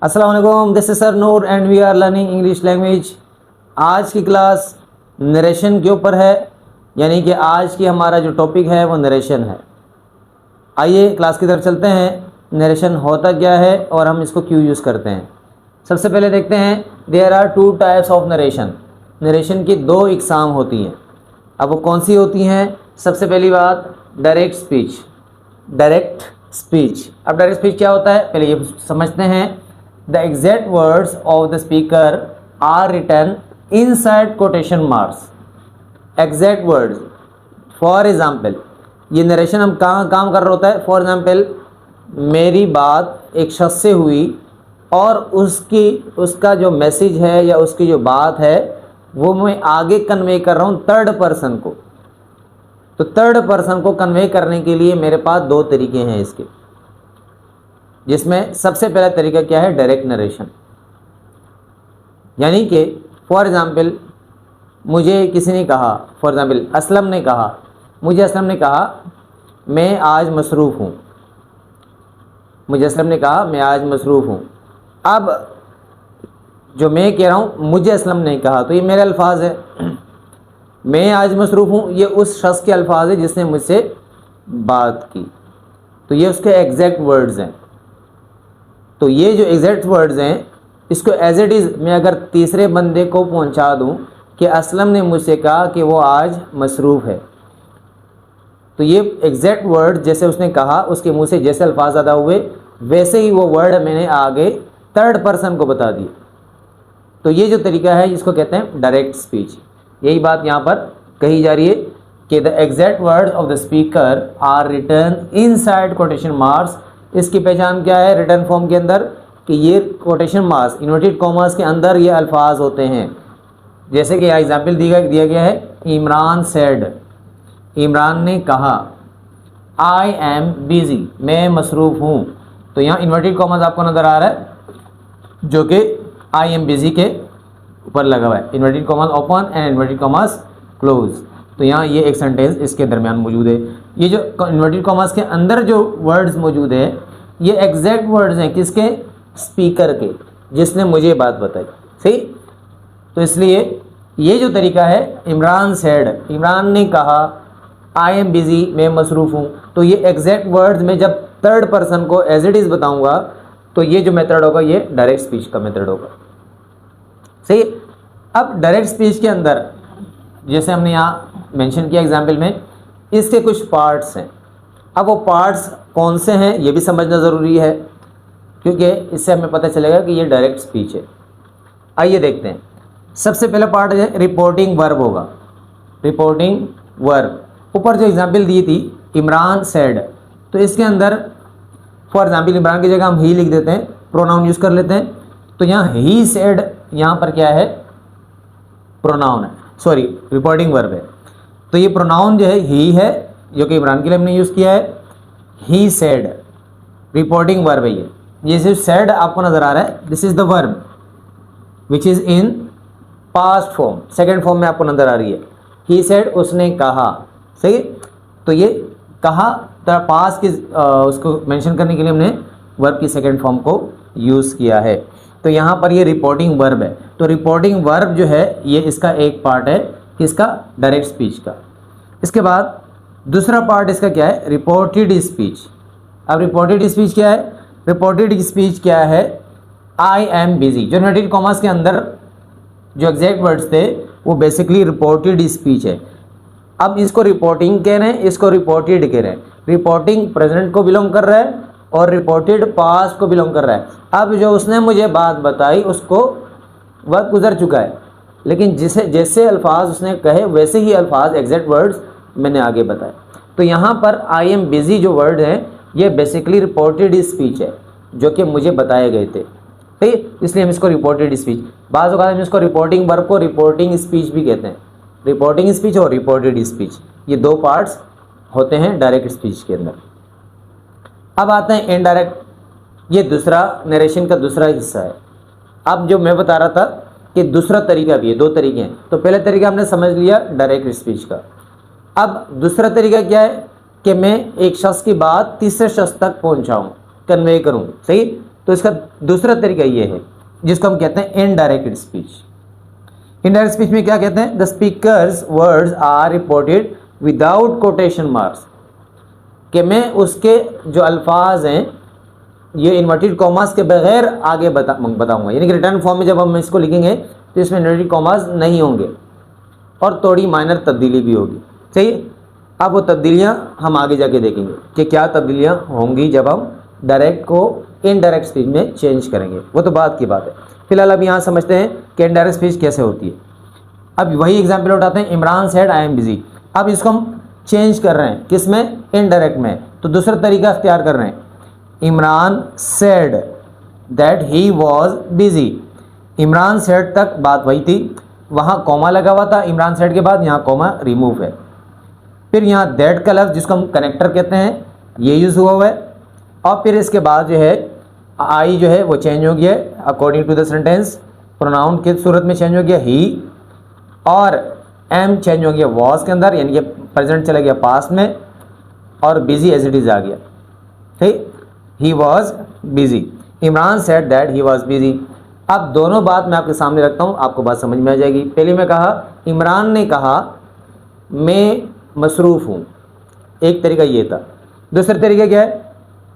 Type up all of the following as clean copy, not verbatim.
अस्सलाम वालेकुम, this is sir Noor and we are learning English language. आज की क्लास नरेशन के ऊपर है, यानी कि आज की हमारा जो टॉपिक है वो नरेशन है। आइए क्लास की तरफ चलते हैं। नरेशन होता क्या है और हम इसको क्यों यूज़ करते हैं। सबसे पहले देखते हैं, there are two types of narration. Narration की दो इकसाम होती हैं। अब वो कौन सी होती हैं? सबसे पहली बात, डायरेक्ट स्पीच। डायरेक्ट स्पीच, अब डायरेक्ट स्पीच क्या होता है पहले ये समझते हैं। The exact words of the speaker are written inside quotation marks. Exact words. For example, ये नरेशन हम कहाँ काम कर रहा होता है। फॉर एग्जाम्पल, मेरी बात एक शख्स से हुई और उसका जो मैसेज है या उसकी जो बात है वो मैं आगे कन्वे कर रहा हूँ थर्ड पर्सन को। तो थर्ड पर्सन को कन्वे करने के लिए मेरे पास दो तरीके हैं इसके, जिसमें सबसे पहला तरीका क्या है? Direct narration. यानी कि फॉर एग्जाम्पल, मुझे किसी ने कहा, फॉर एग्जाम्पल असलम ने कहा, मुझे असलम ने कहा मैं आज मसरूफ़ हूँ। मुझे असलम ने कहा मैं आज मसरूफ़ हूँ। अब जो मैं कह रहा हूँ मुझे असलम ने कहा, तो ये मेरे अल्फाज है। मैं आज मसरूफ़ हूँ, ये उस शख्स के अल्फाज है जिसने मुझसे बात की। तो ये उसके एग्जैक्ट वर्ड्स हैं। तो ये जो एग्जैक्ट वर्ड्स हैं, इसको एज इट इज़ मैं अगर तीसरे बंदे को पहुंचा दूं कि असलम ने मुझसे कहा कि वो आज मसरूफ़ है, तो ये एग्जैक्ट वर्ड जैसे उसने कहा, उसके मुंह से जैसे अल्फाज अदा हुए वैसे ही वो वर्ड मैंने आगे थर्ड पर्सन को बता दिए। तो ये जो तरीका है इसको कहते हैं डायरेक्ट स्पीच। यही बात यहाँ पर कही जा रही है कि the exact word of the speaker are written inside quotation marks. इसकी पहचान क्या है रिटर्न फॉर्म के अंदर? कि ये कोटेशन मार्क्स इन्वर्टेड कॉमर्स के अंदर ये अल्फाज होते हैं। जैसे कि यहाँ एग्जाम्पल दिया गया है, इमरान सेड, इमरान ने कहा, आई एम बिजी, मैं मसरूफ़ हूँ। तो यहाँ इन्वर्टेड कॉमर्स आपको नज़र आ रहा है, जो कि आई एम बिजी के ऊपर लगा हुआ है। Inverted commas open and inverted commas close. तो यहाँ ये एक सेंटेंस इसके दरमियान मौजूद है। ये जो इन्वर्टेड कॉमर्स के अंदर जो वर्ड्स मौजूद है ये एग्जैक्ट वर्ड्स हैं किसके? स्पीकर के, जिसने मुझे बात बताई। सही। तो इसलिए ये जो तरीका है, इमरान सेड, इमरान ने कहा, आई एम बिजी, मैं मसरूफ़ हूँ। तो ये एग्जैक्ट वर्ड्स में जब थर्ड पर्सन को एज इट इज़ बताऊँगा तो ये जो मेथड होगा ये डायरेक्ट स्पीच का मेथड होगा। सही। अब डायरेक्ट स्पीच के अंदर जैसे हमने यहाँ मेंशन किया एग्जाम्पल में, इसके कुछ पार्ट्स हैं। अब वो पार्ट्स कौन से हैं ये भी समझना ज़रूरी है, क्योंकि इससे हमें पता चलेगा कि ये डायरेक्ट स्पीच है। आइए देखते हैं। सबसे पहला पार्ट है रिपोर्टिंग वर्ब होगा। रिपोर्टिंग वर्ब, ऊपर जो एग्जाम्पल दी थी इमरान सेड, तो इसके अंदर फॉर एग्जाम्पल इमरान की जगह हम ही लिख देते हैं, प्रोनाउन यूज़ कर लेते हैं। तो यहाँ ही सेड यहाँ पर क्या है? प्रोनाउन है, सॉरी रिपोर्टिंग वर्ब है। तो ये प्रोनाउन जो है ही है, जो कि इमरान के लिए हमने यूज़ किया है। ही सेड रिपोर्टिंग वर्ब है ये सिर्फ सेड आपको नज़र आ रहा है। This is the verb which is in past form, second form में आपको नज़र आ रही है। ही सेड, उसने कहा। सही। तो ये कहा पास्ट की उसको मेंशन करने के लिए हमने वर्ब की सेकेंड फॉर्म को यूज़ किया है। तो यहाँ पर ये रिपोर्टिंग वर्ब है। तो रिपोर्टिंग वर्ब जो है ये इसका एक पार्ट है किसका? डायरेक्ट स्पीच का। इसके बाद दूसरा पार्ट इसका क्या है? Reported speech. अब रिपोर्टेड स्पीच क्या है? रिपोर्टेड स्पीच क्या है? आई एम बिजी, जो इन्वर्टेड कॉमर्स के अंदर जो एग्जैक्ट वर्ड्स थे वो बेसिकली रिपोर्टेड स्पीच है। अब इसको रिपोर्टिंग कह रहे हैं, इसको रिपोर्टेड कह रहे हैं। रिपोर्टिंग प्रेजेंट को बिलोंग कर रहा है और रिपोर्टेड पास्ट को बिलोंग कर रहा है। अब जो उसने मुझे बात बताई उसको वक्त गुजर चुका है, लेकिन जैसे अल्फाज उसने कहे वैसे ही अल्फाज एग्जैक्ट वर्ड्स मैंने आगे बताए। तो यहाँ पर आई एम बिजी जो वर्ड है ये बेसिकली रिपोर्टेड स्पीच है, जो कि मुझे बताए गए थे। ठीक, इसलिए हम इसको रिपोर्टेड स्पीच, बाज़ औक़ात हम इसको रिपोर्टिंग वर्ब को रिपोर्टिंग स्पीच भी कहते हैं। रिपोर्टिंग स्पीच और रिपोर्टेड स्पीच ये दो पार्ट्स होते हैं डायरेक्ट स्पीच के अंदर। अब आते हैं इनडायरेक्ट, ये दूसरा नरेशन का दूसरा हिस्सा है। अब जो मैं बता रहा था कि दूसरा तरीका भी है, दो तरीके हैं। तो पहला तरीका हमने समझ लिया डायरेक्ट स्पीच का। अब दूसरा तरीका क्या है कि मैं एक शख्स की बात तीसरे शख्स तक पहुंचाऊं, कन्वे करूं। सही। तो इसका दूसरा तरीका ये है जिसको हम कहते हैं इनडायरेक्ट स्पीच। इनडायरेक्ट स्पीच में क्या कहते हैं? The speaker's words are reported without quotation marks, कि मैं उसके जो अल्फाज हैं ये इन्वर्टेड कॉमास के बगैर आगे बताऊंगा, यानी कि रिटर्न फॉर्म में जब हम इसको लिखेंगे तो इसमें इन्वर्टेड कॉमास नहीं होंगे और थोड़ी माइनर तब्दीली भी होगी। सही, अब वो तब्दीलियाँ हम आगे जाके देखेंगे कि क्या तब्दीलियाँ होंगी जब हम डायरेक्ट को इनडायरेक्ट स्पीच में चेंज करेंगे, वो तो बात की बात है। फिलहाल अब यहाँ समझते हैं कि इनडायरेक्ट स्पीच कैसे होती है। अब वही एग्जाम्पल उठाते हैं, Imran said I am busy. अब इसको हम चेंज कर रहे हैं, किस में? इनडायरेक्ट में। तो दूसरा तरीका अख्तियार कर रहे हैं, Imran said that he was busy. Imran said तक बात वही थी, वहाँ कॉमा लगा हुआ था, इमरान सेड के बाद यहाँ कॉमा रिमूव है। फिर यहाँ दैट का लफ्ज़ जिसको हम कनेक्टर कहते हैं ये यूज़ हुआ है, और फिर इसके बाद जो है आई जो है वो चेंज हो गया है according to the sentence, pronoun की सूरत में चेंज हो गया ही, और एम चेंज हो गया वॉज के अंदर, यानी कि प्रेजेंट चला गया पास्ट में, और बिजी एज इट इज़ आ गया। ठीक, he was busy, Imran said that he was busy. अब दोनों बात मैं आपके सामने रखता हूँ, आपको बात समझ में आ जाएगी। पहले मैं कहा इमरान ने कहा मैं मसरूफ़ हूँ, एक तरीका ये था। दूसरा तरीका क्या है?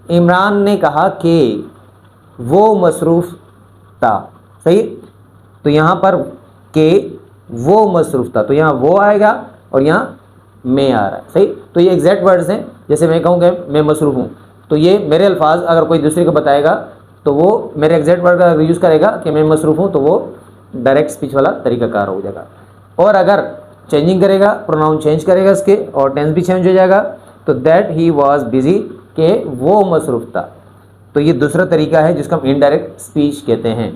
इमरान ने कहा कि वो मसरूफ़ था। सही, तो यहाँ पर के वो मसरूफ़ था, तो यहाँ वो आएगा और यहाँ मैं आ रहा है। सही, तो ये एग्जैक्ट वर्ड्स हैं। जैसे मैं कहूँ कि मैं मसरूफ़ हूँ, तो ये मेरे अल्फाज अगर कोई दूसरे को बताएगा तो वो मेरे एग्जैक्ट वर्ड का यूज़ करेगा कि मैं मसरूफ़ हूँ, तो वो डायरेक्ट स्पीच वाला तरीकाकार हो जाएगा। और अगर चेंजिंग करेगा, प्रोनाउन चेंज करेगा इसके, और टेंस भी चेंज हो जाएगा, तो दैट ही वॉज बिजी, के वो मसरूफ़ था। तो ये दूसरा तरीका है जिसको हम इनडायरेक्ट स्पीच कहते हैं।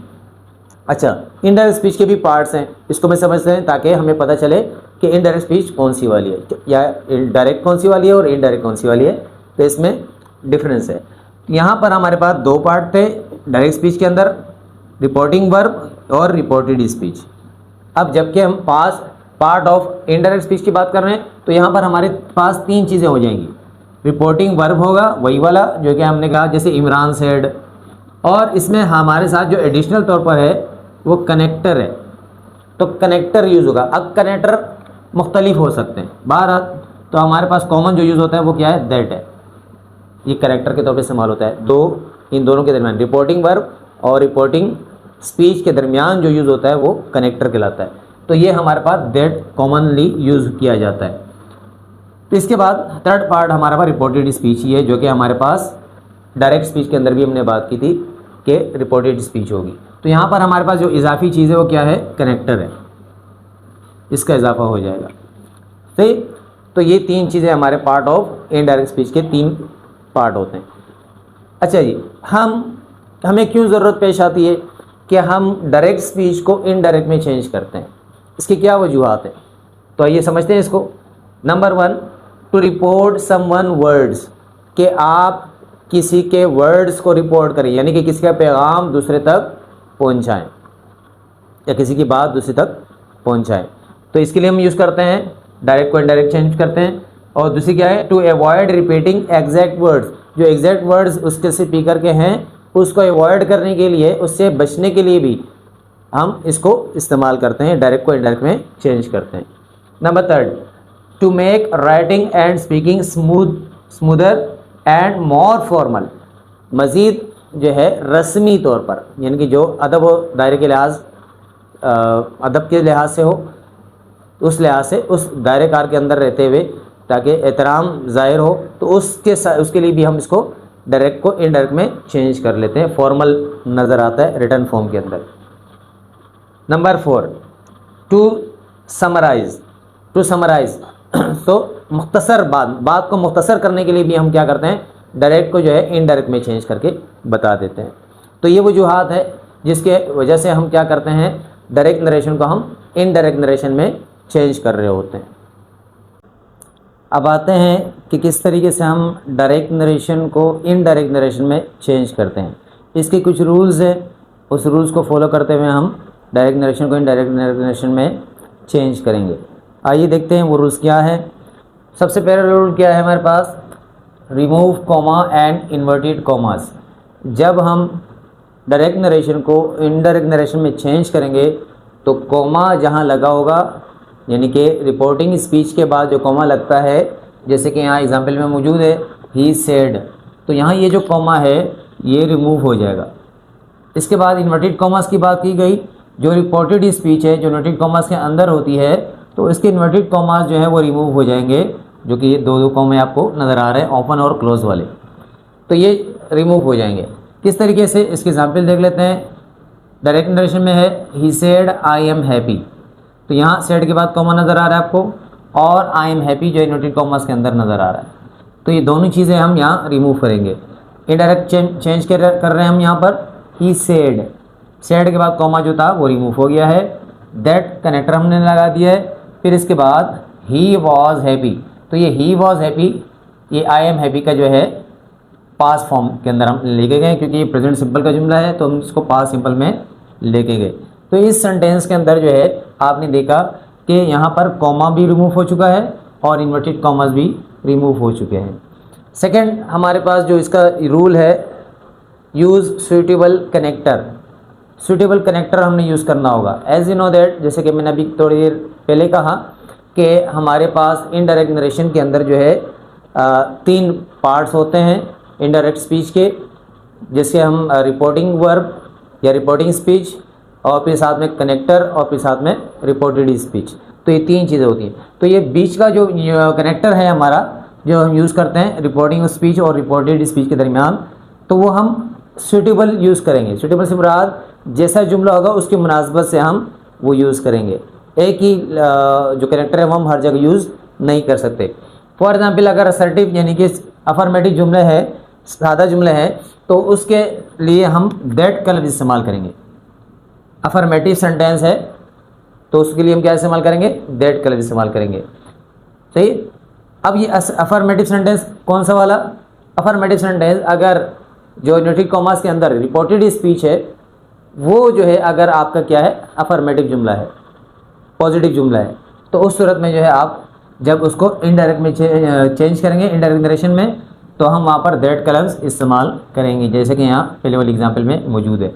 अच्छा, इनडायरेक्ट स्पीच के भी पार्ट्स हैं, इसको मैं समझते हैं ताकि हमें पता चले कि इनडायरेक्ट स्पीच कौन सी वाली है या डायरेक्ट कौन सी वाली है और इनडायरेक्ट कौन सी वाली है, तो इसमें डिफरेंस है। यहाँ पर हमारे पास दो पार्ट थे डायरेक्ट स्पीच के अंदर, रिपोर्टिंग वर्ब और रिपोर्टेड स्पीच। अब जबकि हम पार्ट ऑफ इनडायरेक्ट स्पीच की बात कर रहे हैं, तो यहाँ पर हमारे पास तीन चीज़ें हो जाएंगी। रिपोर्टिंग वर्ब होगा वही वाला जो कि हमने कहा, जैसे इमरान सेड, और इसमें हमारे साथ जो एडिशनल तौर पर है वो कनेक्टर है, तो कनेक्टर यूज़ होगा। अब कनेक्टर मुख्तलिफ हो सकते हैं बाहर, तो हमारे पास कॉमन जो यूज़ होता है वो क्या है? दैट है, ये करेक्टर के तौर पे इस्तेमाल होता है। इन दोनों के दरमियान, रिपोर्टिंग वर्ब और रिपोर्टिंग स्पीच के दरमियान जो यूज़ होता है वो कनेक्टर कहलाता है। तो ये हमारे पास दैट कॉमनली यूज़ किया जाता है। तो इसके बाद थर्ड पार्ट हमारे पास रिपोर्टेड स्पीच ही है, जो कि हमारे पास डायरेक्ट स्पीच के अंदर भी हमने बात की थी कि रिपोर्टेड स्पीच होगी। तो यहाँ पर हमारे पास जो इजाफी चीज़ है वो क्या है? कनेक्टर है, इसका इजाफा हो जाएगा। सही, तो ये तीन चीज़ें हमारे पार्ट ऑफ इनडायरेक्ट स्पीच के तीन पार्ट होते हैं। अच्छा जी, हमें क्यों ज़रूरत पेश आती है कि हम डायरेक्ट स्पीच को इनडायरेक्ट में चेंज करते हैं? इसकी क्या वजूहात है? तो आइए समझते हैं इसको। Number 1, to report someone words, कि आप किसी के वर्ड्स को रिपोर्ट करें, यानी कि किसी का पैगाम दूसरे तक पहुंचाएं या किसी की बात दूसरे तक पहुंचाएं। तो इसके लिए हम यूज़ करते हैं डायरेक्ट को इनडायरेक्ट चेंज करते हैं। और दूसरी क्या है? To avoid repeating exact words, जो एग्जैक्ट वर्ड्स उसके स्पीकर के हैं उसको अवॉइड करने के लिए, उससे बचने के लिए भी हम इसको इस्तेमाल करते हैं, डायरेक्ट को इनडायरेक्ट में चेंज करते हैं। Number 3, to make writing and speaking smoother and more formal, मज़ीद जो है रस्मी तौर पर, यानी कि जो अदब हो दायरे के लिहाज, अदब के लिहाज से हो, उस लिहाज से उस दायरेकार के अंदर रहते हुए ताकि एहतराम ज़ाहिर हो, तो उसके लिए भी हम इसको डायरेक्ट को इनडायरेक्ट में चेंज कर लेते हैं, फॉर्मल नज़र आता है रिटर्न फॉर्म के अंदर। नंबर 4, टू समराइज़ तो मुख्तसर बात को मुख्तसर करने के लिए भी हम क्या करते हैं? डायरेक्ट को जो है इनडायरेक्ट में चेंज करके बता देते हैं। तो ये वजूहात है जिसके वजह से हम क्या करते हैं? डायरेक्ट नरेशन को हम इनडायरेक्ट नरेशन में चेंज कर रहे होते हैं। अब आते हैं कि किस तरीके से हम डायरेक्ट नरेशन को इनडायरेक्ट नरेशन में चेंज करते हैं। इसके कुछ रूल्स हैं, उस रूल्स को फॉलो करते हुए हम डायरेक्ट नरेशन को इनडायरेक्ट नरेशन में चेंज करेंगे। आइए देखते हैं वो रूल्स क्या है। सबसे पहला रूल क्या है हमारे पास? Remove comma and inverted commas. जब हम डायरेक्ट नरेशन को इनडायरेक्ट नरेशन में चेंज करेंगे तो कॉमा जहाँ लगा होगा, यानी कि रिपोर्टिंग स्पीच के बाद जो कॉमा लगता है, जैसे कि यहाँ एग्जाम्पल में मौजूद है ही सेड, तो यहाँ ये जो कॉमा है ये रिमूव हो जाएगा। इसके बाद इन्वर्टेड कॉमास की बात की गई, जो रिपोर्टेड स्पीच है जो इन्वर्टेड कॉमास के अंदर होती है तो इसके इन्वर्टेड कॉमास जो है वो रिमूव हो जाएंगे, जो कि ये दो कॉमे आपको नज़र आ रहे हैं ओपन और क्लोज वाले, तो ये रिमूव हो जाएंगे। किस तरीके से, इसके एग्जाम्पल देख लेते हैं। डायरेक्ट नरेशन में है he said I am happy, तो यहाँ सेड के बाद कॉमा नज़र आ रहा है आपको, और आई एम हैप्पी जो इन्वर्टेड कॉमास के अंदर नज़र आ रहा है, तो ये दोनों चीज़ें हम यहाँ रिमूव करेंगे। इनडायरेक्ट चेंज कर रहे हैं हम यहाँ पर, ही सेड, सेड के बाद कॉमा जो था वो रिमूव हो गया है, दैट कनेक्टर हमने लगा दिया है। फिर इसके बाद ही वॉज हैप्पी, तो ये ही वॉज हैप्पी, ये आई एम हैप्पी का जो है पास फॉर्म के अंदर हम लेके गए, क्योंकि ये प्रेजेंट सिंपल का जुमला है तो हम इसको पास सिंपल में लेके गए। तो इस सेंटेंस के अंदर जो है आपने देखा कि यहाँ पर कॉमा भी रिमूव हो चुका है और इन्वर्टेड कॉमास भी रिमूव हो चुके हैं। सेकंड हमारे पास जो इसका रूल है, use suitable connector, suitable connector हमने यूज़ करना होगा। एज यू नो दैट, जैसे कि मैंने अभी थोड़ी देर पहले कहा कि हमारे पास इनडायरेक्ट नरेशन के अंदर जो है 3 पार्ट्स होते हैं इनडायरेक्ट स्पीच के, जिससे हम रिपोर्टिंग वर्ब या रिपोर्टिंग स्पीच, और फिर साथ में कनेक्टर, और फिर साथ में रिपोर्टेड स्पीच, तो ये 3 चीज़ें होती हैं। तो ये बीच का जो कनेक्टर है हमारा, जो हम यूज़ करते हैं रिपोर्टिंग स्पीच और रिपोर्टेड स्पीच के दरमियान, तो वो हम सूटेबल यूज़ करेंगे। सूटेबल से मुराद जैसा जुमला होगा उसकी मुनासबत से हम वो यूज़ करेंगे, एक ही जो कनेक्टर है वो हम हर जगह यूज़ नहीं कर सकते। फॉर एग्जांपल अगर असर्टिव यानी कि अफर्मेटिव जुमले है, सादा जुमले है, तो उसके लिए हम दैट का लफ्ज़ इस्तेमाल करेंगे। अफर्मेटिव सेंटेंस है तो उसके लिए हम क्या इस्तेमाल करेंगे, दैट का लफ्ज़ इस्तेमाल करेंगे। सही। अब ये अफर्मेटिव सेंटेंस कौन सा वाला, अफर्मेटिव सेंटेंस अगर जो इन्वर्टेड कॉमास के अंदर रिपोर्टेड स्पीच है वो जो है अगर आपका क्या है अफर्मेटिव जुमला है, पॉजिटिव जुमला है, तो उस सूरत में जो है आप जब उसको इनडायरेक्ट में चेंज करेंगे इनडायरेक्ट नरेशन में, तो हम वहाँ पर दैट का लफ्ज़ इस्तेमाल करेंगे, जैसे कि यहाँ पहले वाले एग्जाम्पल में मौजूद है।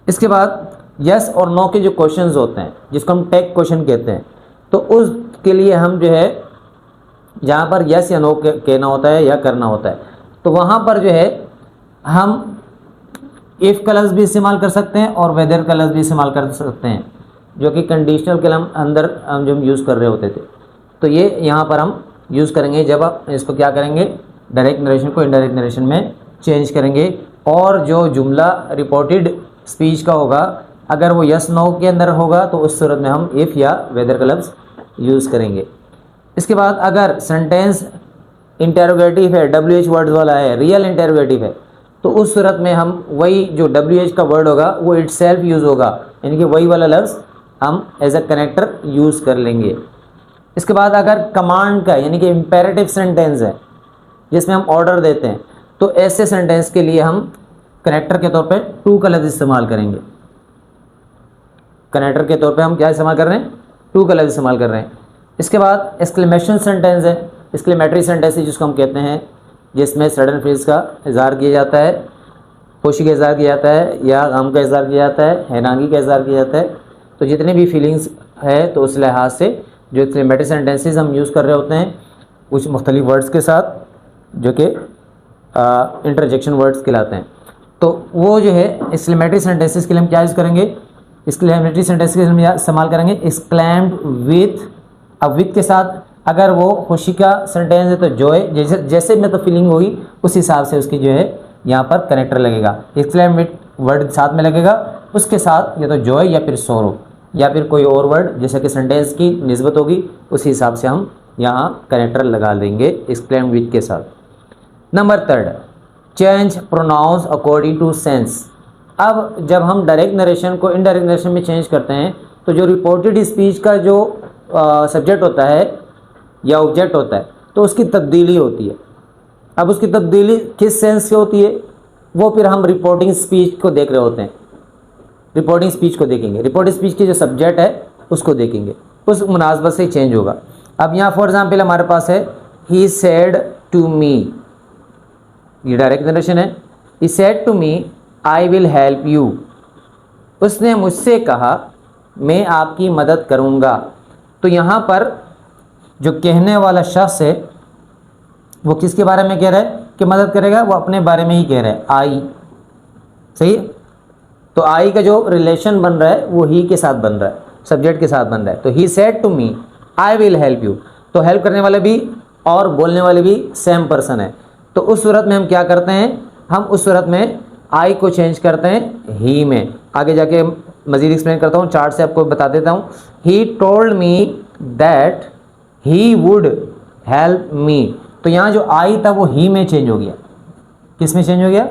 इसके बाद यस और नो के जो क्वेश्चंस होते हैं जिसको हम टैग क्वेश्चन कहते हैं, तो उसके लिए हम जो है जहाँ पर यस या नो कहना होता है या करना होता है, तो वहाँ पर जो है हम इफ़ का लफ्ज़ भी इस्तेमाल कर सकते हैं और वेदर का लफ्ज़ भी इस्तेमाल कर सकते हैं, जो कि कंडीशनल कलम अंदर हम जो यूज़ कर रहे होते थे। तो ये यहाँ पर हम यूज़ करेंगे जब आप इसको क्या करेंगे, डायरेक्ट नरेशन को इनडायरेक्ट नरेशन में चेंज करेंगे। और जो जुमला रिपोर्टेड स्पीच का होगा अगर वो यस नो के अंदर होगा तो उस सूरत में हम इफ़ या वेदर का लफ्ज़ यूज़ करेंगे। इसके बाद अगर सेंटेंस इंटेरोगेटिव है, WH वर्ड्स वाला है, रियल इंटेरोगेटिव है, तो उस सूरत में हम वही जो WH का वर्ड होगा वो इटसेल्फ यूज़ होगा, यानी कि वही वाला लफ्ज़ हम एज अ कनेक्टर यूज़ कर लेंगे। इसके बाद अगर कमांड का यानी कि इम्पेरेटिव सेंटेंस है जिसमें हम ऑर्डर देते हैं, तो ऐसे सेंटेंस के लिए हम कनेक्टर के तौर पे टू का लफ्ज़ इस्तेमाल करेंगे। कनेक्टर के तौर पे हम क्या इस्तेमाल कर रहे हैं, टू का लफ्ज़ इस्तेमाल कर रहे हैं। इसके बाद एक्सक्लेमेशन सेंटेंस है, एक्सक्लेमेटरी सेंटेंस जिसको हम कहते हैं, जिसमें सडन फेज का इज़हार किया जाता है, खुशी का इज़हार किया जाता है या गम का इज़हार किया जाता है, हैरानी का इज़हार किया जाता है। तो जितने भी फीलिंग्स है तो उस लिहाज से जो एक्सक्लेमेटरी सेंटेंसेस हम यूज़ कर रहे होते हैं कुछ मुख्तलिफ वर्ड्स के साथ जो कि इंटरजेक्शन वर्ड्स कहलाते हैं, तो वो जो है एक्सक्लेमेटरी सेंटेंसेस के लिए हम क्या यूज़ करेंगे, एक्सक्लेमेटरी सेंटेंसेस के लिए हम इस्तेमाल करेंगे एक्सक्लेम्ड विथ, अब विथ के साथ अगर वो खुशी का सेंटेंस है तो जॉय, जैसे में तो फीलिंग हुई उस हिसाब से उसकी जो है यहाँ पर कनेक्टर लगेगा, एक्सक्लेम विथ वर्ड साथ में लगेगा, उसके साथ या तो जॉय या फिर सोरो या फिर कोई और वर्ड जैसे कि सेंटेंस की निस्बत होगी उस हिसाब से हम यहाँ कनेक्टर लगा देंगे एक्सक्लेम विथ के साथ। Number 3, change pronouns according to sense. अब जब हम डायरेक्ट नरेशन को इनडायरेक्ट नरेशन में चेंज करते हैं तो जो रिपोर्टेड स्पीच का जो सब्जेक्ट होता है या ऑब्जेक्ट होता है तो उसकी तब्दीली होती है। अब उसकी तब्दीली किस सेंस से होती है वो फिर हम रिपोर्टिंग स्पीच को देख रहे होते हैं, रिपोर्टिंग स्पीच को देखेंगे, रिपोर्टिंग स्पीच की जो सब्जेक्ट है उसको देखेंगे, उस मुनासबत से चेंज होगा। अब यहाँ फॉर एग्जाम्पल हमारे पास है ही सेड टू मी, ये डायरेक्ट नरेशन है, he said to me I will help you. उसने मुझसे कहा मैं आपकी मदद करूँगा। तो यहाँ पर जो कहने वाला शख्स है वो किसके बारे में कह रहा है कि मदद करेगा? वो अपने बारे में ही कह रहा है, आई। सही है? तो आई का जो रिलेशन बन रहा है वो ही के साथ बन रहा है, सब्जेक्ट के साथ बन रहा है। तो he said to me I will help you. तो हेल्प करने वाले भी और बोलने वाले भी सेम पर्सन है। तो उस सूरत में हम क्या करते हैं? हम उस सूरत में आई को चेंज करते हैं ही में। आगे जाके मज़ीद एक्सप्लेन करता हूँ, चार्ट से आपको बता देता हूँ। He told me that he would help me. तो यहाँ जो आई था वो ही में चेंज हो गया। किस में चेंज हो गया?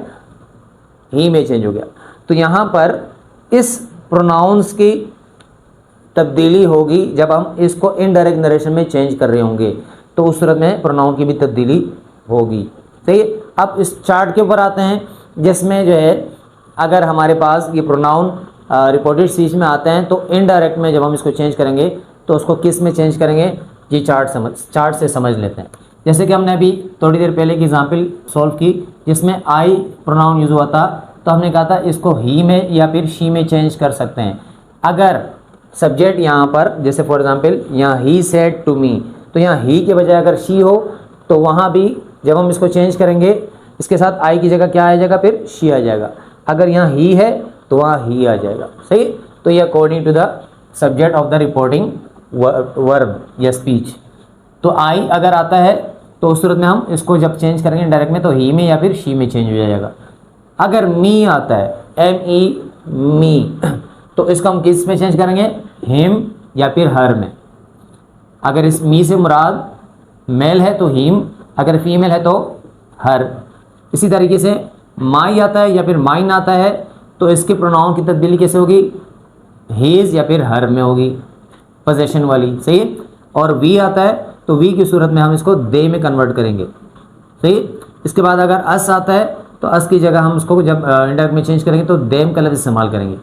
ही में चेंज हो गया। तो यहाँ पर इस प्रोनाउंस की तब्दीली होगी जब हम इसको इनडायरेक्ट नरेशन में चेंज कर रहे होंगे, तो उस सूरत में प्रोनाउन की भी तब्दीली होगी। सही है? अब इस चार्ट के ऊपर आते हैं जिसमें जो है अगर हमारे पास ये प्रोनाउन रिपोर्टेड स्पीच में आते हैं तो इनडायरेक्ट में जब हम इसको चेंज करेंगे तो उसको किस में चेंज करेंगे, ये चार्ट से समझ लेते हैं। जैसे कि हमने अभी थोड़ी देर पहले की एग्जांपल सॉल्व की जिसमें आई प्रोनाउन यूज़ हुआ था, तो हमने कहा था इसको ही में या फिर शी में चेंज कर सकते हैं। अगर सब्जेक्ट यहाँ पर जैसे फॉर एग्जांपल यहाँ ही सेड टू मी, तो यहाँ ही के बजाय अगर शी हो तो वहाँ भी जब हम इसको चेंज करेंगे इसके साथ आई की जगह क्या आ जाएगा? फिर शी आ जाएगा। अगर यहाँ ही है तो वहाँ ही आ जाएगा। सही? तो ये according to the subject of the reporting verb या स्पीच। तो आई अगर आता है तो उस सूरत में हम इसको जब चेंज करेंगे डायरेक्ट में तो ही में या फिर शी में चेंज हो जाएगा। अगर मी आता है, एम ई मी, तो इसको हम किस में चेंज करेंगे? हिम या फिर हर में। अगर इस मी से मुराद मेल है तो हिम, अगर फीमेल है तो हर। इसी तरीके से माई आता है या फिर माइन आता है तो इसके प्रोनाउन की तब्दीली कैसे होगी? हीज या फिर हर में होगी, पोजेशन वाली। सही है? और वी आता है तो वी की सूरत में हम इसको दे में कन्वर्ट करेंगे। सही? इसके बाद अगर अस आता है तो अस की जगह हम उसको जब इंडायरेक्ट में चेंज करेंगे तो देम का लफ्ज़ इस्तेमाल करेंगे।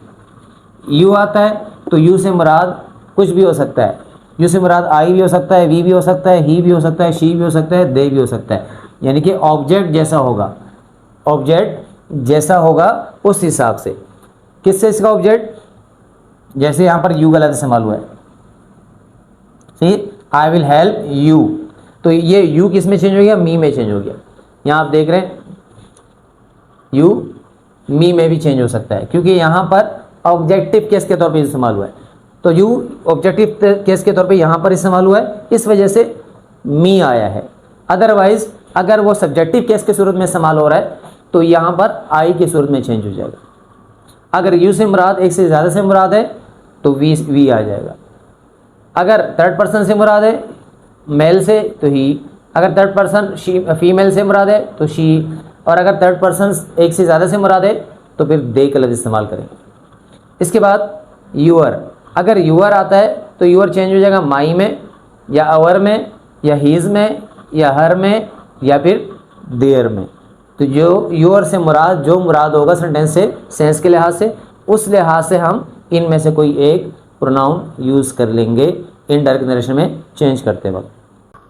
यू आता है तो यू से मुराद कुछ भी हो सकता है। यू से मुराद आई भी हो सकता है, वी भी हो सकता है, ही भी हो सकता है, शी भी हो सकता है, दे भी हो सकता है। यानी कि ऑब्जेक्ट जैसा होगा, ऑब्जेक्ट जैसा होगा उस हिसाब से। किससे इसका ऑब्जेक्ट? जैसे यहाँ पर यू का लफ्ज़ इस्तेमाल हुआ है। सही? आई विल हेल्प यू, तो ये यू किस में चेंज हो गया? मी में चेंज हो गया। यहाँ आप देख रहे हैं यू मी में भी चेंज हो सकता है क्योंकि यहाँ पर ऑब्जेक्टिव केस के तौर पे इस्तेमाल हुआ है। तो यू ऑब्जेक्टिव केस के तौर पे यहाँ पर इस्तेमाल हुआ है, इस वजह से मी आया है। अदरवाइज अगर वो सब्जेक्टिव केस के सूरत में इस्तेमाल हो रहा है तो यहाँ पर आई की सूरत में चेंज हो जाएगा। अगर यू से मुराद एक से ज़्यादा से मुराद है तो वी आ जाएगा। अगर थर्ड पर्सन से मुराद है मेल से तो ही, अगर थर्ड पर्सन फीमेल से मुराद है तो शी, और अगर थर्ड पर्सन एक से ज़्यादा से मुराद है तो फिर दे का लफ्ज़ इस्तेमाल करेंगे। इसके बाद यूअर, अगर यूअर आता है तो यूअर चेंज हो जाएगा माई में या अवर में या हीज़ में या हर में या फिर देयर में। तो जो यूअर से मुराद जो मुराद होगा सेंटेंस से, सेंस के लिहाज से, उस लिहाज से हम इनमें से कोई एक प्रोनाउन यूज़ कर लेंगे इनडायरेक्ट नरेशन में चेंज करते वक्त।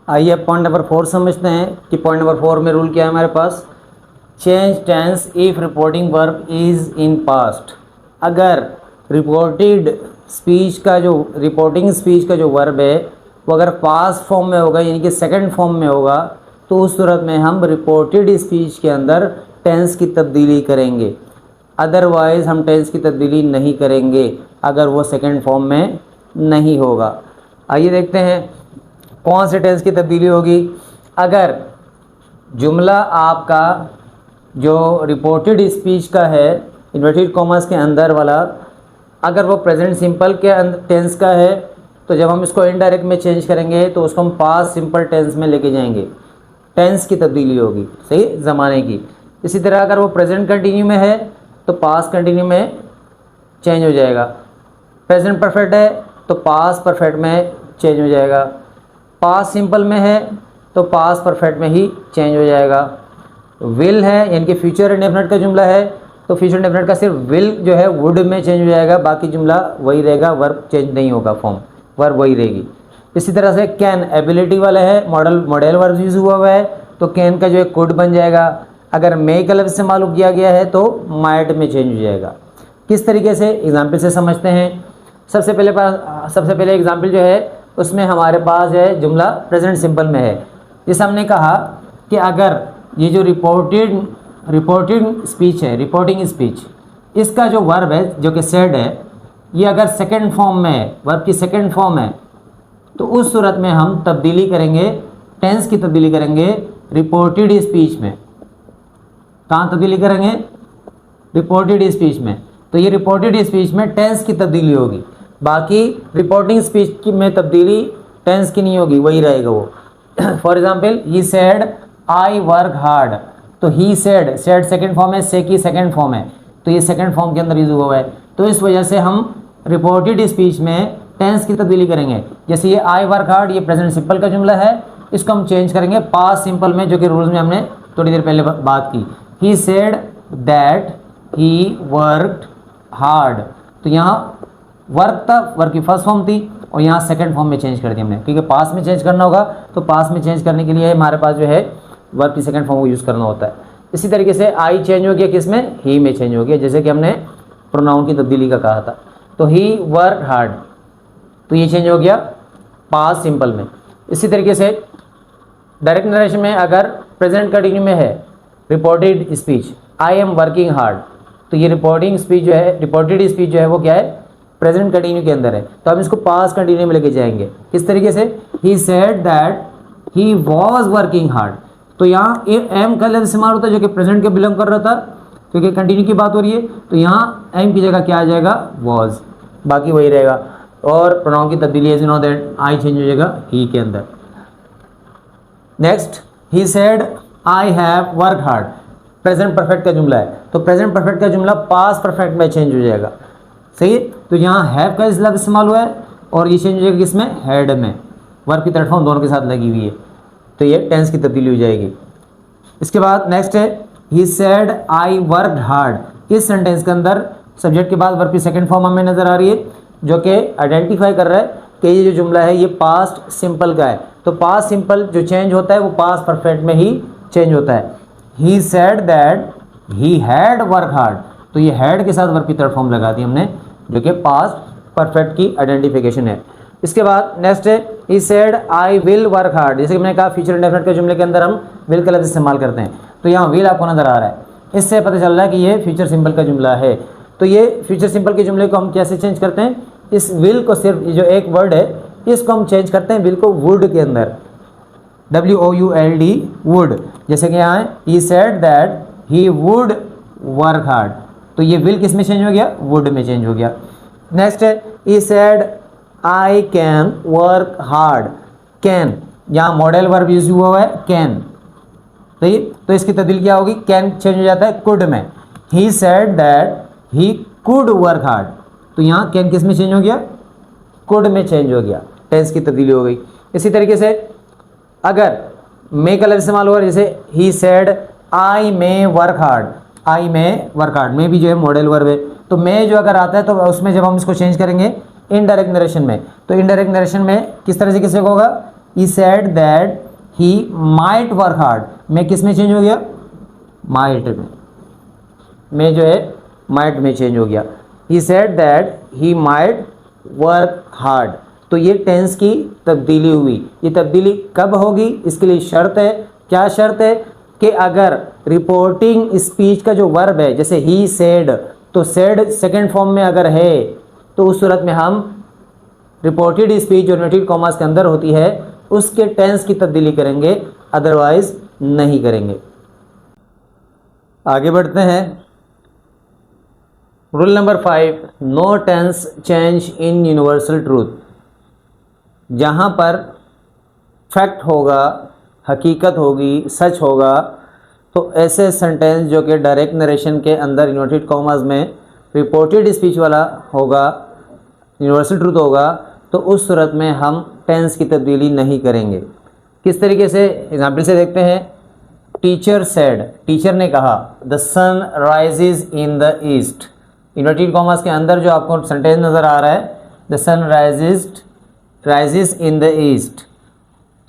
आइए पॉइंट नंबर 4 समझते हैं कि पॉइंट नंबर 4 में रूल क्या है हमारे पास। Change tense if reporting verb is in past. अगर रिपोर्टिंग स्पीच का जो वर्ब है वो अगर पास्ट फॉर्म में होगा यानी कि सेकंड फॉर्म में होगा तो उस सूरत में हम रिपोर्टेड स्पीच के अंदर टेंस की तब्दीली करेंगे। अदरवाइज़ हम टेंस की तब्दीली नहीं करेंगे अगर वो सेकंड फॉर्म में नहीं होगा। आइए देखते हैं कौन से टेंस की तब्दीली होगी। अगर जुमला आपका जो रिपोर्टेड स्पीच का है इन्वर्टेड कॉमर्स के अंदर वाला, अगर वो प्रेजेंट सिंपल के टेंस का है तो जब हम इसको इनडायरेक्ट में चेंज करेंगे तो उसको हम पास्ट सिंपल टेंस में लेके जाएंगे, टेंस की तब्दीली होगी। सही? ज़माने की। इसी तरह अगर वो प्रेजेंट कंटिन्यू में है तो पास्ट कंटिन्यू में चेंज हो जाएगा। प्रेजेंट परफेक्ट है तो पास्ट परफेक्ट में चेंज हो जाएगा। पास्ट सिंपल में है तो पास्ट परफेक्ट में ही चेंज हो जाएगा। विल है यानी कि फ्यूचर इंडेफिनिट का जुमला है तो फ्यूचर इंडेफिनिट का सिर्फ विल जो है वुड में चेंज हो जाएगा, बाकी जुमला वही रहेगा, वर्ब चेंज नहीं होगा, फॉर्म वर्ब वही रहेगी। इसी तरह से कैन एबिलिटी वाला है, मॉडल वर्ब यूज़ हुआ है तो कैन का जो है कुड बन जाएगा। अगर मे का लफ्ज़ इस्तेमाल किया गया है तो माइट में चेंज हो जाएगा। किस तरीके से, एग्जाम्पल से समझते हैं। सबसे पहले एग्जाम्पल जो है उसमें हमारे पास है जुमला प्रेजेंट सिंपल में है। जैसे हमने कहा कि अगर ये जो रिपोर्टिंग स्पीच है, रिपोर्टिंग स्पीच, इसका जो वर्ब है जो कि सेड है, ये अगर सेकंड फॉर्म में है, वर्ब की सेकंड फॉर्म है, तो उस सूरत में हम तब्दीली करेंगे, टेंस की तब्दीली करेंगे रिपोर्टेड स्पीच में। कहाँ तब्दीली करेंगे? रिपोर्टेड स्पीच में। तो ये रिपोर्टेड स्पीच में टेंस की तब्दीली होगी, बाकी रिपोर्टिंग स्पीच की में तब्दीली टेंस की नहीं होगी, वही रहेगा वो। For example, he said I work hard, तो ही सेड सेकंड फॉर्म है, से की सेकंड फॉर्म है, तो ये सेकंड फॉर्म के अंदर यूज हुआ है। तो इस वजह से हम रिपोर्टेड स्पीच में टेंस की तब्दीली करेंगे। जैसे ये आई वर्क हार्ड, ये प्रेजेंट सिंपल का जुमला है, इसको हम चेंज करेंगे पास्ट सिंपल में, जो कि रूल्स में हमने थोड़ी देर पहले बात की। He said that he worked hard, तो यहाँ वर्क था, वर्क की फर्स्ट फॉर्म थी, और यहाँ सेकंड फॉर्म में चेंज कर दिया हमने, क्योंकि पास्ट में चेंज करना होगा, तो पास्ट में चेंज करने के लिए हमारे पास जो है वर्क की सेकंड फॉर्म को यूज़ करना होता है। इसी तरीके से आई चेंज हो गया, किस में? ही में चेंज हो गया, जैसे कि हमने प्रोनाउन की तब्दीली का कहा था। तो ही वर्क हार्ड, तो ये चेंज हो गया पास्ट सिंपल में। इसी तरीके से डायरेक्ट नरेशन में अगर प्रेजेंट कंटिन्यू में है reported speech, I am working hard, तो ये रिपोर्टिंग स्पीच जो है, रिपोर्टेड स्पीच जो है वो क्या है? प्रेजेंट कंटिन्यू के अंदर है, तो हम इसको पास्ट कंटिन्यू में लेके जाएंगे। किस तरीके से? He said that he was working hard, तो यहाँ एम का लफ्ज़ इस्तेमाल होता है जो कि प्रेजेंट के बिलोंग कर रहा था, क्योंकि कंटिन्यू की बात हो रही है, तो यहाँ एम की जगह क्या आ जाएगा? वॉज, बाकी वही रहेगा। और प्रोनाउन की तब्दीली as you know that I change हो जाएगा ही के अंदर। Next, he said I have work hard, present perfect का जुमला है, तो प्रेजेंट परफेक्ट का जुमला पास्ट परफेक्ट में चेंज हो जाएगा। सही है, तो यहाँ हैव का लफ्ज़ इस्तेमाल हुआ है और ये चेंज हो जाएगा किसमें? हैड में। वर्ब की थर्ड फॉर्म दोनों के साथ लगी हुई है, तो ये टेंस की तब्दीली हो जाएगी। इसके बाद नेक्स्ट है he said I worked hard. इस सेंटेंस के अंदर सब्जेक्ट के बाद वर्ब की सेकंड फॉर्म हमें नज़र आ रही है, जो कि आइडेंटिफाई कर रहा है कि ये जो जुमला है ये पास्ट सिंपल का है। तो पास्ट सिंपल जो चेंज होता है वो पास्ट परफेक्ट में ही चेंज होता है। He said that he had work hard, तो ये हैड के साथ वर्ब की थर्ड फॉर्म लगा दी हमने, जो कि पास्ट परफेक्ट की आइडेंटिफिकेशन है। इसके बाद नेक्स्ट है he said I will work hard. जैसे कि मैंने कहा फ्यूचर इंडेफिनिट के जुमले के अंदर हम विल का लफ्ज़ इस्तेमाल करते हैं, तो यहाँ विल आपको नज़र आ रहा है, इससे पता चल रहा है कि ये फ्यूचर सिंपल का जुमला है। तो ये फ्यूचर सिंपल के जुमले को हम कैसे चेंज करते हैं? इस विल को, सिर्फ जो एक वर्ड है इसको हम चेंज करते हैं विल को वुड के अंदर, WOULD वुड। जैसे कि यहाँ he said that he would work hard, तो ये विल किस में चेंज हो गया? वुड में चेंज हो गया। नेक्स्ट है he said I can work hard. Can, यहाँ मॉडल वर्ब यूज हुआ है कैन, सही, तो इसकी तब्दील क्या होगी? कैन चेंज हो जाता है कुड में। He said that he could work hard, तो यहाँ कैन किस में चेंज हो गया? कुड में चेंज हो गया, टेंस की तब्दीली हो गई। इसी तरीके से अगर मे का लफ्ज़ इस्तेमाल हुआ, जैसे ही सेड आई मे वर्क हार्ड, आई मे वर्क हार्ड, में भी जो है मॉडल वर्ब है, तो मे जो अगर आता है तो उसमें जब हम इसको चेंज करेंगे इनडायरेक्ट नरेशन में, तो इनडायरेक्ट नरेशन में किस तरह से किससे होगा? He said that he might work hard, में किस में चेंज हो गया? माइट में जो है माइट में चेंज हो गया। He said that he might work hard, तो ये टेंस की तब्दीली हुई। ये तब्दीली कब होगी? इसके लिए शर्त है। क्या शर्त है? कि अगर रिपोर्टिंग स्पीच का जो वर्ब है, जैसे ही सेड, तो सेड सेकंड फॉर्म में अगर है तो उस सूरत में हम रिपोर्टेड स्पीच जो इन्वर्टेड कॉमास के अंदर होती है उसके टेंस की तब्दीली करेंगे, अदरवाइज नहीं करेंगे। आगे बढ़ते हैं। Rule number 5, no tense change in universal truth. जहाँ पर फैक्ट होगा, हकीकत होगी, सच होगा, तो ऐसे सेंटेंस जो कि डायरेक्ट नरेशन के अंदर इन्वर्टेड कॉमास में रिपोर्टेड स्पीच वाला होगा, यूनिवर्सल ट्रूथ होगा, तो उस सूरत में हम टेंस की तब्दीली नहीं करेंगे। किस तरीके से? एग्जाम्पल से देखते हैं। टीचर सेड, टीचर ने कहा, the sun rises in the east. Inverted commas के अंदर जो आपको सेंटेंस नज़र आ रहा है, the sun rises in the east,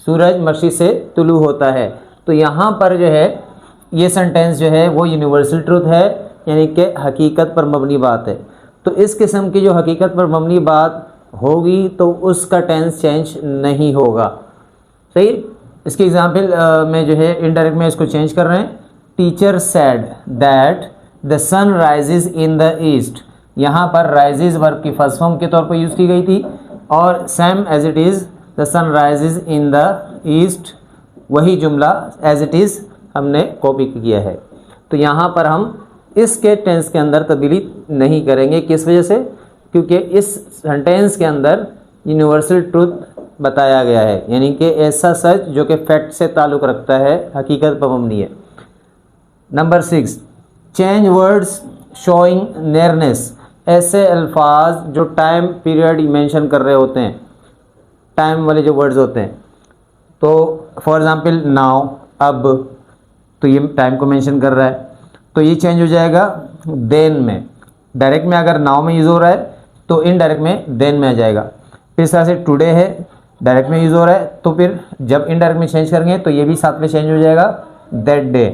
सूरज मशरिक़ से तुलू होता है। तो यहाँ पर जो है ये सेंटेंस जो है वो यूनिवर्सल ट्रूथ है, यानी कि हकीकत पर मबनी बात है। तो इस किस्म की जो हकीकत पर मबनी बात होगी तो उसका टेंस चेंज नहीं होगा। सही। इसके एग्जाम्पल में जो है इनडायरेक्ट में इसको चेंज कर रहे हैं। Teacher said that the sun rises in the east. यहाँ पर राइजेज वर्ब की फर्स्ट फॉर्म के तौर पर यूज़ की गई थी और same as it is the sun rises in the east, वही जुमला एज इट इज़ हमने कॉपी किया है। तो यहाँ पर हम इसके टेंस के अंदर तब्दीली नहीं करेंगे। किस वजह से? क्योंकि इस सेंटेंस के अंदर यूनिवर्सल ट्रूथ बताया गया है, यानी कि ऐसा सच जो कि फैक्ट से ताल्लुक़ रखता है, हकीकत पर मबनी है। Number 6, change words showing nearness. ऐसे अल्फाज जो टाइम पीरियड मेंशन कर रहे होते हैं, टाइम वाले जो वर्ड्स होते हैं, तो फॉर एग्ज़ाम्पल नाउ, अब, तो ये टाइम को मेंशन कर रहा है, तो ये चेंज हो जाएगा देन में। डायरेक्ट में अगर नाउ में यूज़ हो रहा है तो इनडायरेक्ट में देन में आ जाएगा। फिर इस तरह से टुडे है, डायरेक्ट में यूज़ हो रहा है, तो फिर जब इनडायरेक्ट में चेंज करेंगे तो ये भी साथ में चेंज हो जाएगा दैट डे।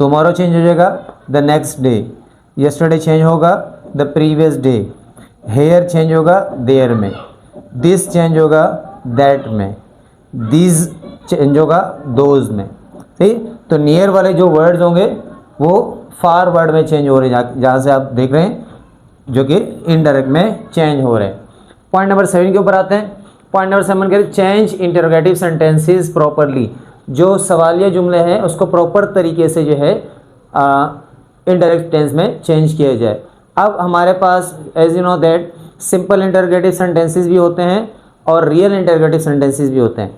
टुमारो चेंज हो जाएगा the next day. Yesterday change होगा the previous day. Here change होगा देयर में। दिस चेंज होगा दैट में। दीज चेंज होगा दोज में। ठीक। तो नियर वाले जो वर्ड्स होंगे वो फार वर्ड में चेंज हो रहे हैं, जहाँ से आप देख रहे हैं, जो कि इनडायरेक्ट में चेंज हो रहे हैं। पॉइंट नंबर 7 के ऊपर आते हैं। पॉइंट नंबर 7 कहते हैं चेंज इंटरोगेटिव सेंटेंसेस प्रॉपरली। जो सवालिया जुमले हैं उसको प्रॉपर तरीके से जो है इनडायरेक्ट टेंस में चेंज किया जाए। अब हमारे पास as you know that simple interrogative sentences भी होते हैं और रियल इंटरोगेटिव सेंटेंसेस भी होते हैं।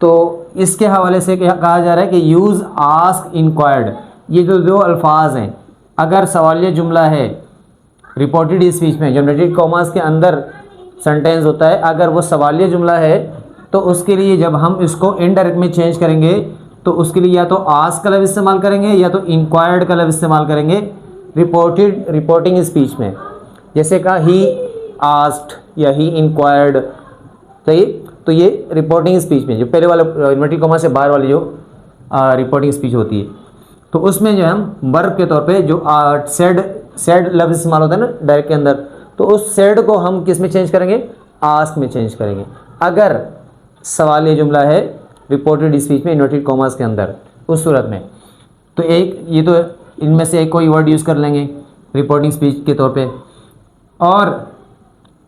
तो इसके हवाले से कहा जा रहा है कि यूज़ आस्क इंक्वायर्ड। ये जो दो अल्फाज हैं, अगर सवालिया जुमला है रिपोर्टेड स्पीच में, जनरेटेड कॉमास के अंदर सेंटेंस होता है, अगर वो सवालिया जुमला है तो उसके लिए जब हम इसको इनडायरेक्ट में चेंज करेंगे तो उसके लिए या तो आस्क का लफ्ज़ इस्तेमाल करेंगे या तो इंक्वायर्ड का लफ्ज़ इस्तेमाल करेंगे रिपोर्टिंग स्पीच में। जैसे कहा ही आस्क्ड या ही इंक्वायर्ड। सही। तो ये रिपोर्टिंग स्पीच में जो पहले वाला इन्वर्टेड कॉमा से बाहर वाली जो रिपोर्टिंग स्पीच होती है, तो उसमें जो है हम वर्ब के तौर पे जो सेड लफ्ज़ इस्तेमाल होता है ना डायरेक्ट के अंदर, तो उस सेड को हम किस में चेंज करेंगे? आस्क में चेंज करेंगे। अगर सवाल ये जुमला है रिपोर्टेड स्पीच में इन्वर्टेड कॉमास के अंदर, उस सूरत में तो एक ये तो इनमें से एक कोई वर्ड यूज़ कर लेंगे रिपोर्टिंग स्पीच के तौर पे। और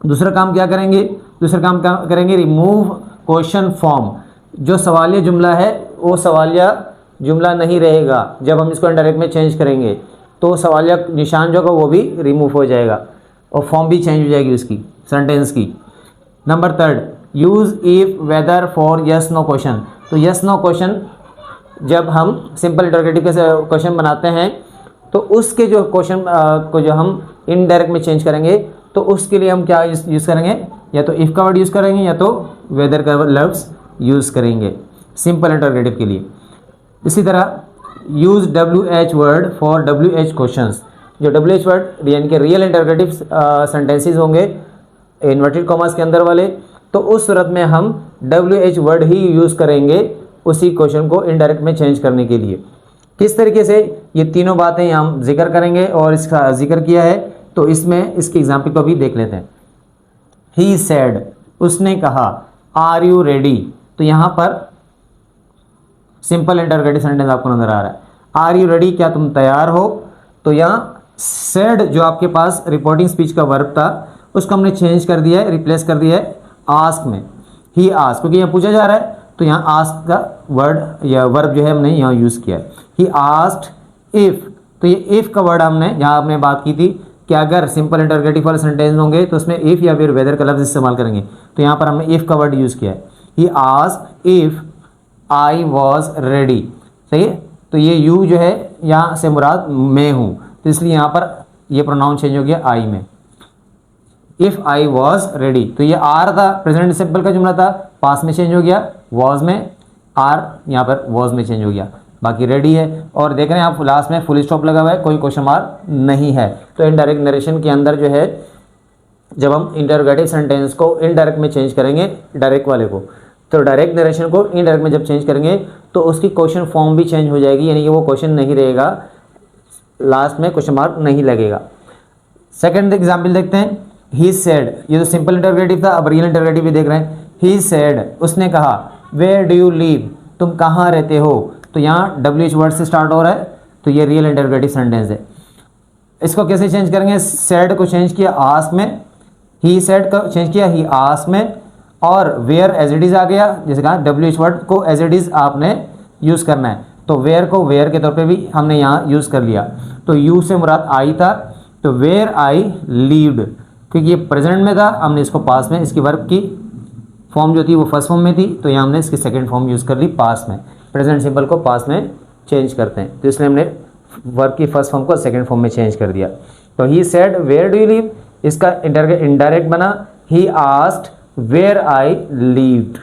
दूसरा काम क्या करेंगे? दूसरा काम क्या करेंगे? Remove question form. जो सवालिया जुमला है वो सवालिया जुमला नहीं रहेगा, जब हम इसको इनडायरेक्ट में चेंज करेंगे तो सवालिया निशान जो होगा वो भी रिमूव हो जाएगा और फॉर्म भी चेंज हो जाएगी उसकी सेंटेंस की। Number 3, use if whether for yes no question. तो यस नो क्वेश्चन जब हम सिंपल इंटरोगेटिव के क्वेश्चन बनाते हैं तो उसके जो क्वेश्चन को जो हम इनडायरेक्ट में चेंज करेंगे तो उसके लिए हम क्या यूज़ करेंगे? या तो इफ़ का वर्ड यूज़ करेंगे या तो वेदर का लफ्ज़ यूज़ करेंगे सिंपल इंटरोगेटिव के लिए। इसी तरह use WH word for WH questions. जो WH वर्ड यानी कि रियल इंटरोगेटिव सेंटेंसेस होंगे इन्वर्टेड कॉमास के अंदर वाले, तो उस सूरत में हम WH वर्ड ही यूज़ करेंगे उसी क्वेश्चन को इनडायरेक्ट में चेंज करने के लिए। किस तरीके से? ये तीनों बातें हम जिक्र करेंगे और इसका जिक्र किया है, तो इसमें इसकी एग्जाम्पल को भी देख लेते हैं। ही सेड, उसने कहा। आर यू रेडी, तो यहाँ पर सिंपल इंटरोगेटिव सेंटेंस आपको नजर आ रहा है। आर यू रेडी, क्या तुम तैयार हो? तो यहाँ सेड जो आपके पास रिपोर्टिंग स्पीच का वर्ब था उसको हमने चेंज कर दिया है, रिप्लेस कर दिया है आस्क में। ही आस्क, क्योंकि यहाँ पूछा जा रहा है तो यहाँ आस्क का वर्ड या वर्ब जो है हमने यहाँ यूज़ किया है। ही आस्क्ड इफ़, तो ये इफ़ का वर्ड हमने यहाँ आपने बात की थी कि अगर सिंपल इंटरोगेटिव वाले सेंटेंस होंगे तो उसमें इफ़ या फिर वेदर का लफ्ज़ इस्तेमाल करेंगे, तो यहाँ पर हमने इफ़ का वर्ड यूज़ किया है। He asked if I was ready. सही है। तो ये यू जो है यहाँ से मुराद मैं हूँ, तो इसलिए यहाँ पर ये प्रोनाउन चेंज हो गया आई में। इफ़ आई वॉज रेडी, तो ये आर था, प्रेजेंट सिंपल का जुमला था, पास में चेंज हो गया वॉज में, आर यहाँ पर वॉज में चेंज हो गया। बाकी रेडी है और देख रहे हैं आप लास्ट में फुल स्टॉप लगा हुआ है, कोई क्वेश्चन मार्क नहीं है। तो इनडायरेक्ट नरेशन के अंदर जो है जब हम इंटरोगेटिव सेंटेंस को इनडायरेक्ट में चेंज करेंगे डायरेक्ट वाले को, तो डायरेक्ट नरेशन को इनडायरेक्ट में जब चेंज करेंगे तो उसकी क्वेश्चन फॉर्म भी चेंज हो जाएगी, यानी कि वो क्वेश्चन नहीं रहेगा, लास्ट में क्वेश्चन मार्क नहीं लगेगा। सेकंड एग्जाम्पल देखते हैं, ही सेड, ये तो सिंपल इंटरोगेटिव था, अब रियल इंटरोगेटिव भी देख रहे हैं। ही सेड, उसने कहा, वेयर डू यू लिव, तुम कहाँ रहते हो, तो यहाँ WH वर्ड से स्टार्ट हो रहा है, तो ये रियल इंटरोगेटिव सेंटेंस है। इसको कैसे चेंज करेंगे, सेड को चेंज किया आस्क में, ही सेड को चेंज किया ही आस्क में, और वेयर एज इट इज आ गया, जैसे कहा WH वर्ड को एज इट इज आपने यूज़ करना है, तो वेयर को वेयर के तौर पे भी हमने यहाँ यूज़ कर लिया। तो यू से मुराद आई था, तो वेयर आई लीव्ड, क्योंकि ये प्रेजेंट में था, हमने इसको पास में, इसकी वर्ब की फॉर्म जो थी वो फर्स्ट फॉर्म में थी, तो यहाँ हमने इसकी सेकंड फॉर्म यूज़ कर ली पास में। प्रेजेंट सिंपल को पास में चेंज करते हैं, तो इसलिए हमने वर्ब की फर्स्ट फॉर्म को सेकंड फॉर्म में चेंज कर दिया। तो he said where do you live, इसका इनडायरेक्ट बना he asked where I lived.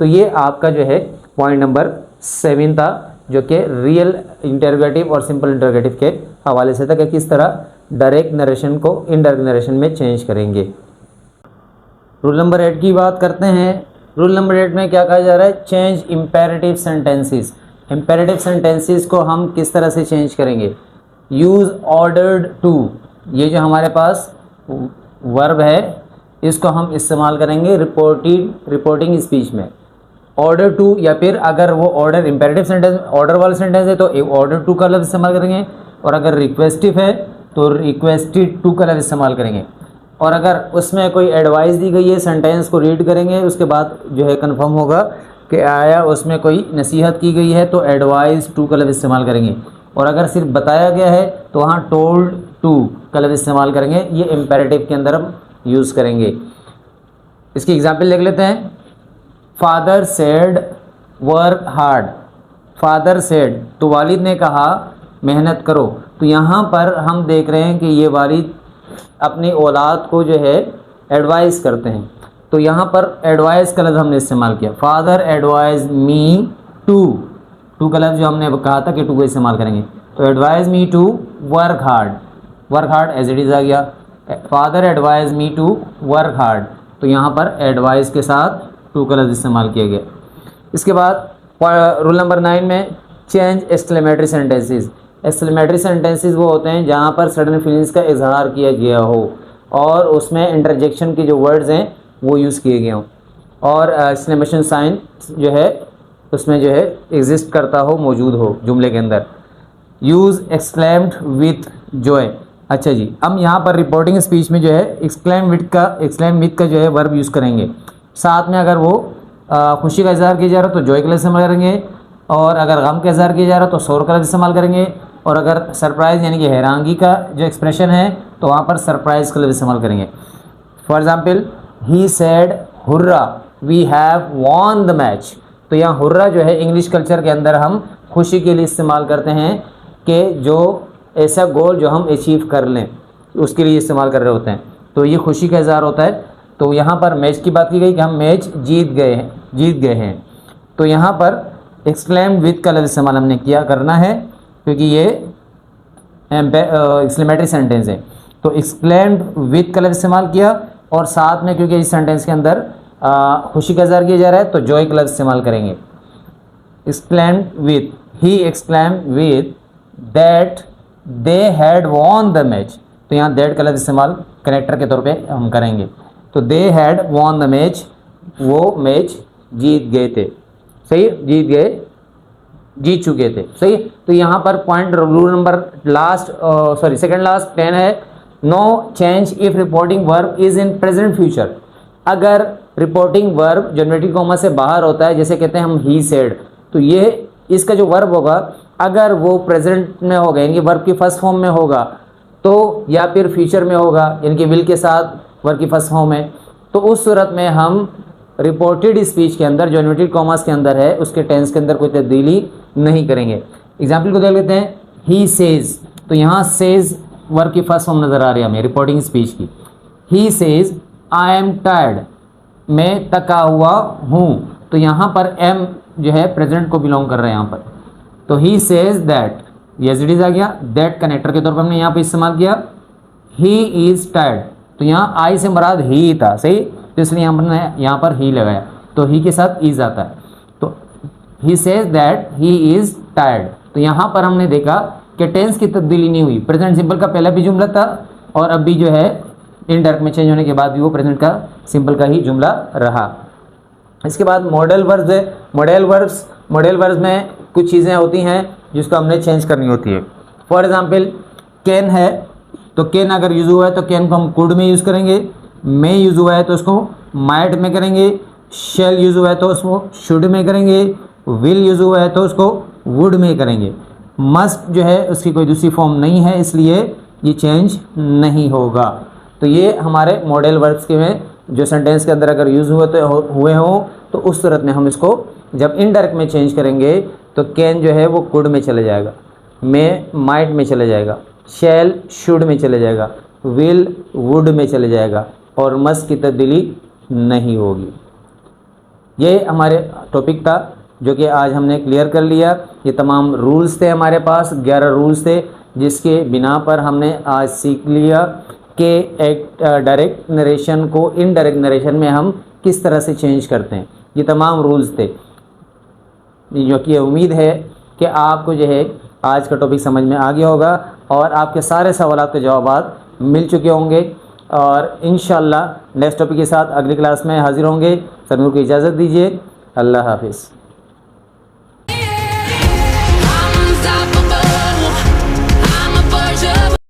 तो ये आपका जो है पॉइंट नंबर 7 था, जो कि रियल इंटरोगेटिव और सिंपल इंटरोगेटिव के हवाले से था कि किस तरह डायरेक्ट नरेशन को इनडायरेक्ट नरेशन में चेंज करेंगे। रूल नंबर 8 की बात करते हैं। रूल नंबर 8 में क्या कहा जा रहा है, change imperative sentences. Imperative sentences को हम किस तरह से चेंज करेंगे, यूज़ ऑर्डर्ड टू, ये जो हमारे पास वर्ब है इसको हम इस्तेमाल करेंगे रिपोर्टिंग स्पीच में। ऑर्डर टू, या फिर अगर वो ऑर्डर इम्पेरेटिव सेंटेंस ऑर्डर वाला सेंटेंस है तो ऑर्डर टू का लफ्ज़ इस्तेमाल करेंगे, और अगर रिक्वेस्टिव है तो रिक्वेस्टेड टू का लफ्ज़ इस्तेमाल करेंगे। और अगर उसमें कोई एडवाइस दी गई है, सेंटेंस को रीड करेंगे, उसके बाद जो है कंफर्म होगा कि आया उसमें कोई नसीहत की गई है, तो एडवाइस टू का लफ्ज़ इस्तेमाल करेंगे। और अगर सिर्फ बताया गया है तो वहाँ टोल्ड टू का लफ्ज़ इस्तेमाल करेंगे। ये इम्पेरेटिव के अंदर हम यूज़ करेंगे। इसकी एग्जाम्पल देख लेते हैं। Father said work hard, father said, तो वालिद ने कहा मेहनत करो। तो यहाँ पर हम देख रहे हैं कि ये वालिद अपनी औलाद को जो है एडवाइस करते हैं, तो यहाँ पर एडवाइस का लफ्ज़ हमने इस्तेमाल किया। फादर एडवाइज मी टू का लफ्ज़ जो हमने कहा था कि टू को इस्तेमाल करेंगे, तो advise me to work hard as it is आ गया। Father advise me to work hard, तो यहाँ पर एडवाइस के साथ टू का लफ्ज़ इस्तेमाल किया गया। इसके बाद रूल नंबर 9 में change exclamatory sentences. Exclamatory sentences वो होते हैं जहाँ पर सडन फीलिंग्स का इजहार किया गया हो और उसमें इंटरजेक्शन के जो वर्ड्स हैं वो यूज़ किए गए हों, और एक्सक्लेमेशन साइन जो है उसमें जो है एग्जिस्ट करता हो, मौजूद हो जुमले के अंदर। Use exclaimed with Joy. अच्छा जी, हम यहाँ पर रिपोर्टिंग स्पीच में जो है एक्सक्लेम विथ का जो है वर्ब यूज़ करेंगे। साथ में अगर वो खुशी का इजहार किया जा रहा है तो जॉय का लफ्ज़ इस्तेमाल करेंगे, और अगर गम का इजहार किया जा रहा है तो शोर का लफ्ज़ इस्तेमाल करेंगे, और अगर सरप्राइज़ यानी कि हैरानगी का जो एक्सप्रेशन है तो वहाँ पर सरप्राइज़ का लफ्ज़ इस्तेमाल करेंगे। For example, he said hurrah we have won the match. तो यहाँ हुर्रा जो है इंग्लिश कल्चर के अंदर हम खुशी के लिए इस्तेमाल करते हैं कि जो ऐसा गोल जो हम अचीव कर लें उसके लिए इस्तेमाल कर रहे होते हैं, तो ये खुशी का इजहार होता है। तो यहाँ पर मैच की बात की गई कि हम मैच जीत गए हैं, तो यहाँ पर एक्सक्लेम्ड विथ का लफ्ज़ इस्तेमाल हमने किया करना है क्योंकि ये एक्सक्लेमेटरी सेंटेंस है। तो एक्सक्लेम्ड विथ का लफ्ज़ इस्तेमाल किया, और साथ में क्योंकि इस सेंटेंस के अंदर खुशी का इजहार किया जा रहा है तो जॉय का लफ्ज़ इस्तेमाल करेंगे। Exclaimed with, he exclaimed with that they had von the match. तो यहाँ दैट का लफ्ज़ इस्तेमाल कनेक्टर के तौर पे हम करेंगे। तो they had von the match, वो मैच जीत गए थे, सही, जीत चुके थे, सही। तो यहाँ पर point rule number second last 10 है, no change if reporting verb is in present future. अगर रिपोर्टिंग वर्ब जो इन्वर्टेड कॉमा से बाहर होता है, जैसे कहते हैं हम ही सेड, तो ये इसका जो वर्ब होगा अगर वो प्रेजेंट में होगा यानी कि वर्ब की फर्स्ट फॉर्म में होगा, तो या फिर फ्यूचर में होगा यानी कि विल के साथ वर्ब की फर्स्ट फॉर्म है, तो उस सूरत में हम रिपोर्टेड स्पीच के अंदर जो इन्वर्टेड कॉमास के अंदर है उसके टेंस के अंदर कोई तब्दीली नहीं करेंगे। एग्जाम्पल को देख लेते हैं। ही सेज, तो यहाँ सेज वर्ब की फर्स्ट फॉर्म नज़र आ रही है हमें रिपोर्टिंग स्पीच की। He says I am tired, मैं थका हुआ हूँ, तो यहाँ पर एम जो है प्रेजेंट को बिलोंग कर रहा है यहाँ पर। तो he says that, as it is आ गया, दैट कनेक्टर के तौर पर हमने यहाँ पर इस्तेमाल किया। ही इज़ टायर्ड, तो यहाँ आई से मुराद ही था, सही, तो इसलिए हमने यहाँ पर ही लगाया। तो ही के साथ इज़ आता है। तो he says that he is tired. तो यहाँ पर हमने देखा कि टेंस की तब्दीली नहीं हुई, प्रेजेंट सिंपल का पहला भी जुमला था और अब भी जो है इनडायरेक्ट में चेंज होने के बाद भी वो प्रेजेंट का सिंपल का ही जुमला रहा। इसके बाद मॉडल वर्ब्स है। मॉडल वर्ब्स में कुछ चीज़ें होती हैं जिसको हमने चेंज करनी होती है। फॉर एग्जांपल कैन है, तो कैन अगर यूज़ हुआ है तो कैन को हम कुड में यूज़ करेंगे, मे यूज़ हुआ है तो उसको माइट में करेंगे, शेल यूज़ हुआ है तो उसको शुड में करेंगे, विल यूज़ हुआ है तो उसको वुड में करेंगे। मस्ट जो है उसकी कोई दूसरी फॉर्म नहीं है, इसलिए ये चेंज नहीं होगा। तो ये हमारे मॉडल वर्ब्स के में जो सेंटेंस के अंदर अगर यूज़ हुए हों तो उस सूरत में हम इसको जब इनडायरेक्ट में चेंज करेंगे तो कैन जो है वो कुड में चले जाएगा, मे माइट में चले जाएगा, शैल शुड में चले जाएगा, विल वुड में चले जाएगा और मस्ट की तब्दीली नहीं होगी। ये हमारे टॉपिक था जो कि आज हमने क्लियर कर लिया। ये तमाम रूल्स थे हमारे पास, 11 रूल्स थे जिसके बिना पर हमने आज सीख लिया कि एक डायरेक्ट नरेशन को इनडायरेक्ट नरेशन में हम किस तरह से चेंज करते हैं। ये तमाम रूल्स थे जो कि उम्मीद है कि आपको जो है आज का टॉपिक समझ में आ गया होगा और आपके सारे सवालों के जवाब मिल चुके होंगे। और इंशाल्लाह नेक्स्ट टॉपिक के साथ अगली क्लास में हाजिर होंगे। सभी को इजाज़त दीजिए। अल्लाह हाफिज़।